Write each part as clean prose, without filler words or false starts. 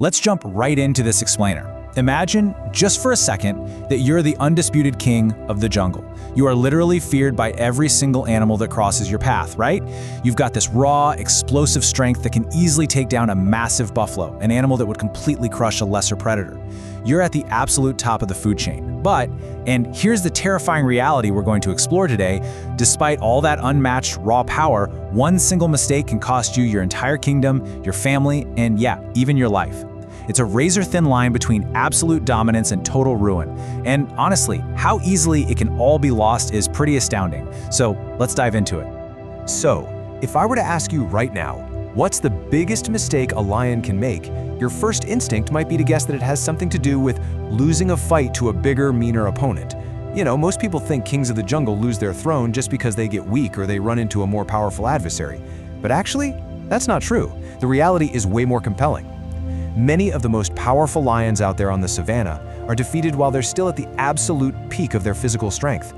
Let's jump right into this explainer. Imagine, just for a second, that you're the undisputed king of the jungle. You are literally feared by every single animal that crosses your path, right? You've got this raw, explosive strength that can easily take down a massive buffalo, an animal that would completely crush a lesser predator. You're at the absolute top of the food chain. But, and here's the terrifying reality we're going to explore today, despite all that unmatched raw power, one single mistake can cost you your entire kingdom, your family, and yeah, even your life. It's a razor-thin line between absolute dominance and total ruin. And honestly, how easily it can all be lost is pretty astounding. So let's dive into it. So, if I were to ask you right now, what's the biggest mistake a lion can make, your first instinct might be to guess that it has something to do with losing a fight to a bigger, meaner opponent. You know, most people think kings of the jungle lose their throne just because they get weak or they run into a more powerful adversary. But actually, that's not true. The reality is way more compelling. Many of the most powerful lions out there on the savanna are defeated while they're still at the absolute peak of their physical strength.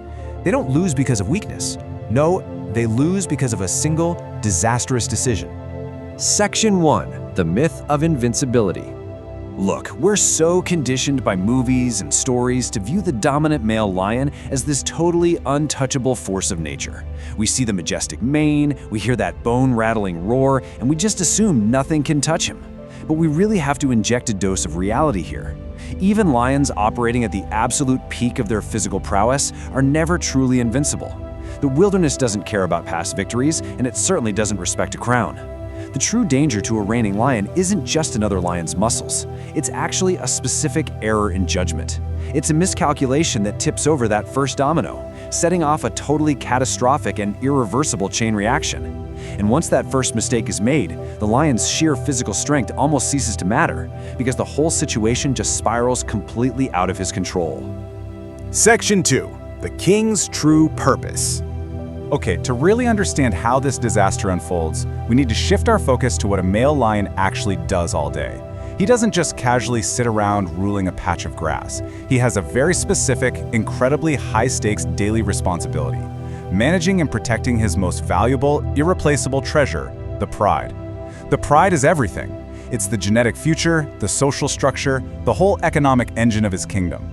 They don't lose because of weakness. No, they lose because of a single, disastrous decision. Section 1. The Myth of Invincibility. Look, we're so conditioned by movies and stories to view the dominant male lion as this totally untouchable force of nature. We see the majestic mane, we hear that bone-rattling roar, and we just assume nothing can touch him. But we really have to inject a dose of reality here. Even lions operating at the absolute peak of their physical prowess are never truly invincible. The wilderness doesn't care about past victories, and it certainly doesn't respect a crown. The true danger to a reigning lion isn't just another lion's muscles. It's actually a specific error in judgment. It's a miscalculation that tips over that first domino, setting off a totally catastrophic and irreversible chain reaction. And once that first mistake is made, the lion's sheer physical strength almost ceases to matter, because the whole situation just spirals completely out of his control. Section 2. The King's True Purpose. Okay, to really understand how this disaster unfolds, we need to shift our focus to what a male lion actually does all day. He doesn't just casually sit around ruling a patch of grass. He has a very specific, incredibly high-stakes daily responsibility: managing and protecting his most valuable, irreplaceable treasure, the pride. The pride is everything. It's the genetic future, the social structure, the whole economic engine of his kingdom.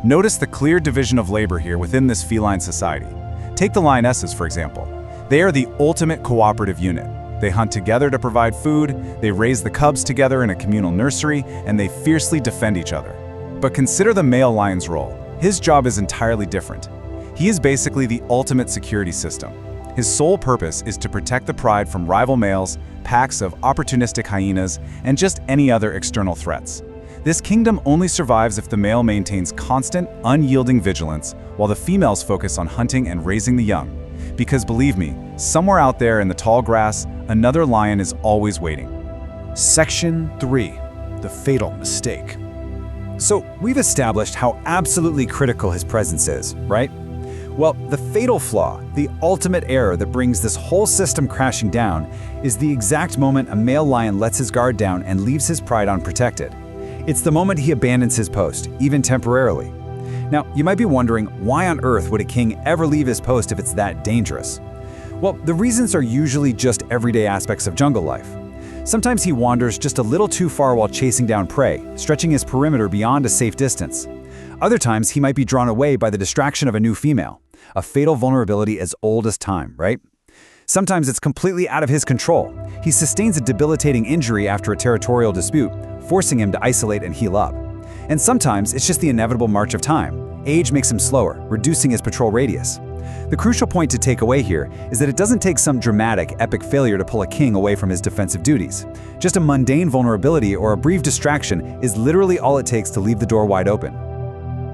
Notice the clear division of labor here within this feline society. Take the lionesses, for example. They are the ultimate cooperative unit. They hunt together to provide food, they raise the cubs together in a communal nursery, and they fiercely defend each other. But consider the male lion's role. His job is entirely different. He is basically the ultimate security system. His sole purpose is to protect the pride from rival males, packs of opportunistic hyenas, and just any other external threats. This kingdom only survives if the male maintains constant, unyielding vigilance, while the females focus on hunting and raising the young. Because believe me, somewhere out there in the tall grass, another lion is always waiting. Section 3. The Fatal Mistake. So we've established how absolutely critical his presence is, right? Well, the fatal flaw, the ultimate error that brings this whole system crashing down, is the exact moment a male lion lets his guard down and leaves his pride unprotected. It's the moment he abandons his post, even temporarily. Now, you might be wondering, why on earth would a king ever leave his post if it's that dangerous? Well, the reasons are usually just everyday aspects of jungle life. Sometimes he wanders just a little too far while chasing down prey, stretching his perimeter beyond a safe distance. Other times, he might be drawn away by the distraction of a new female, a fatal vulnerability as old as time, right? Sometimes it's completely out of his control. He sustains a debilitating injury after a territorial dispute, forcing him to isolate and heal up. And sometimes it's just the inevitable march of time. Age makes him slower, reducing his patrol radius. The crucial point to take away here is that it doesn't take some dramatic, epic failure to pull a king away from his defensive duties. Just a mundane vulnerability or a brief distraction is literally all it takes to leave the door wide open.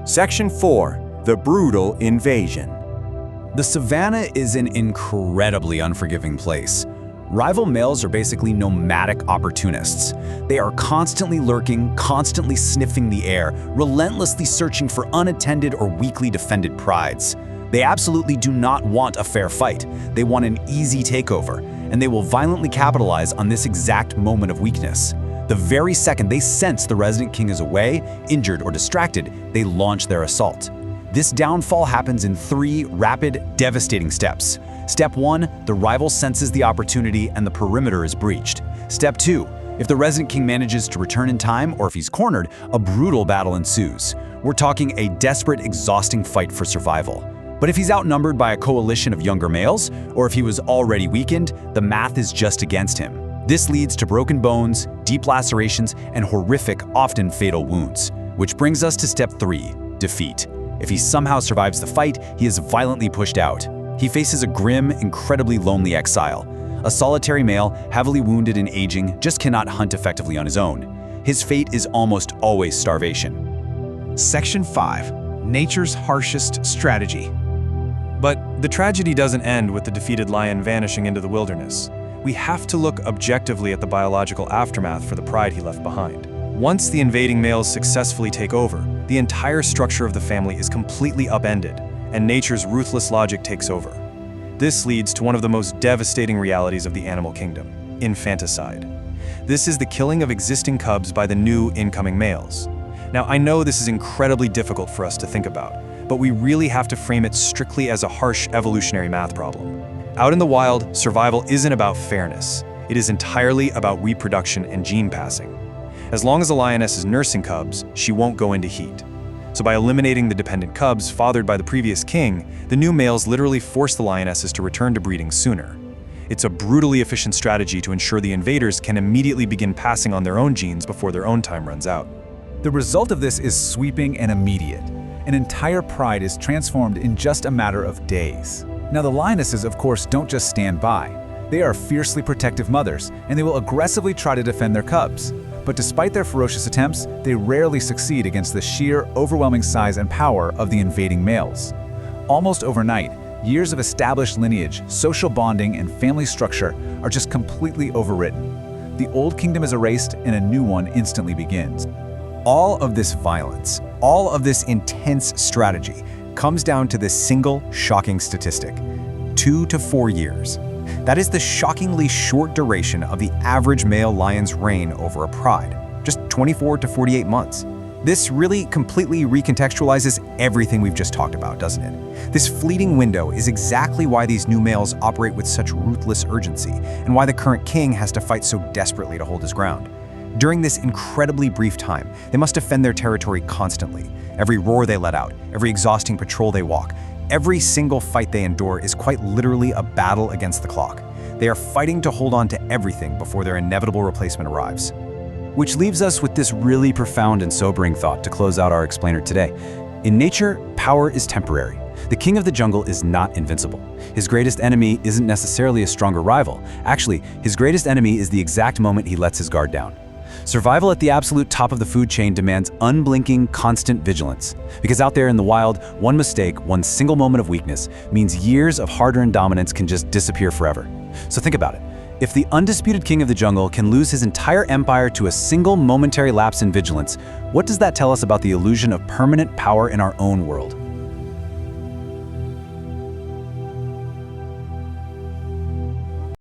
Section 4. The Brutal Invasion. The savanna is an incredibly unforgiving place. Rival males are basically nomadic opportunists. They are constantly lurking, constantly sniffing the air, relentlessly searching for unattended or weakly defended prides. They absolutely do not want a fair fight. They want an easy takeover, and they will violently capitalize on this exact moment of weakness. The very second they sense the resident king is away, injured, or distracted, they launch their assault. This downfall happens in 3 rapid, devastating steps. Step 1, the rival senses the opportunity and the perimeter is breached. Step 2, If the resident king manages to return in time, or if he's cornered, a brutal battle ensues. We're talking a desperate, exhausting fight for survival. But if he's outnumbered by a coalition of younger males, or if he was already weakened, the math is just against him. This leads to broken bones, deep lacerations, and horrific, often fatal wounds. Which brings us to step 3, defeat. If he somehow survives the fight, he is violently pushed out. He faces a grim, incredibly lonely exile. A solitary male, heavily wounded and aging, just cannot hunt effectively on his own. His fate is almost always starvation. Section 5. Nature's harshest strategy. But the tragedy doesn't end with the defeated lion vanishing into the wilderness. We have to look objectively at the biological aftermath for the pride he left behind. Once the invading males successfully take over, the entire structure of the family is completely upended, and nature's ruthless logic takes over. This leads to one of the most devastating realities of the animal kingdom: infanticide. This is the killing of existing cubs by the new incoming males. Now, I know this is incredibly difficult for us to think about, but we really have to frame it strictly as a harsh evolutionary math problem. Out in the wild, survival isn't about fairness. It is entirely about reproduction and gene passing. As long as a lioness is nursing cubs, she won't go into heat. So by eliminating the dependent cubs fathered by the previous king, the new males literally force the lionesses to return to breeding sooner. It's a brutally efficient strategy to ensure the invaders can immediately begin passing on their own genes before their own time runs out. The result of this is sweeping and immediate. An entire pride is transformed in just a matter of days. Now, the lionesses, of course, don't just stand by. They are fiercely protective mothers, and they will aggressively try to defend their cubs. But despite their ferocious attempts, they rarely succeed against the sheer, overwhelming size and power of the invading males. Almost overnight, years of established lineage, social bonding, and family structure are just completely overwritten. The old kingdom is erased, and a new one instantly begins. All of this violence, all of this intense strategy, comes down to this single, shocking statistic: 2 to 4 years. That is the shockingly short duration of the average male lion's reign over a pride, just 24 to 48 months. This really completely recontextualizes everything we've just talked about, doesn't it? This fleeting window is exactly why these new males operate with such ruthless urgency, and why the current king has to fight so desperately to hold his ground. During this incredibly brief time, they must defend their territory constantly. Every roar they let out, every exhausting patrol they walk, every single fight they endure is quite literally a battle against the clock. They are fighting to hold on to everything before their inevitable replacement arrives. Which leaves us with this really profound and sobering thought to close out our explainer today. In nature, power is temporary. The king of the jungle is not invincible. His greatest enemy isn't necessarily a stronger rival. Actually, his greatest enemy is the exact moment he lets his guard down. Survival at the absolute top of the food chain demands unblinking, constant vigilance. Because out there in the wild, one mistake, one single moment of weakness, means years of hard-earned dominance can just disappear forever. So think about it. If the undisputed king of the jungle can lose his entire empire to a single momentary lapse in vigilance, what does that tell us about the illusion of permanent power in our own world?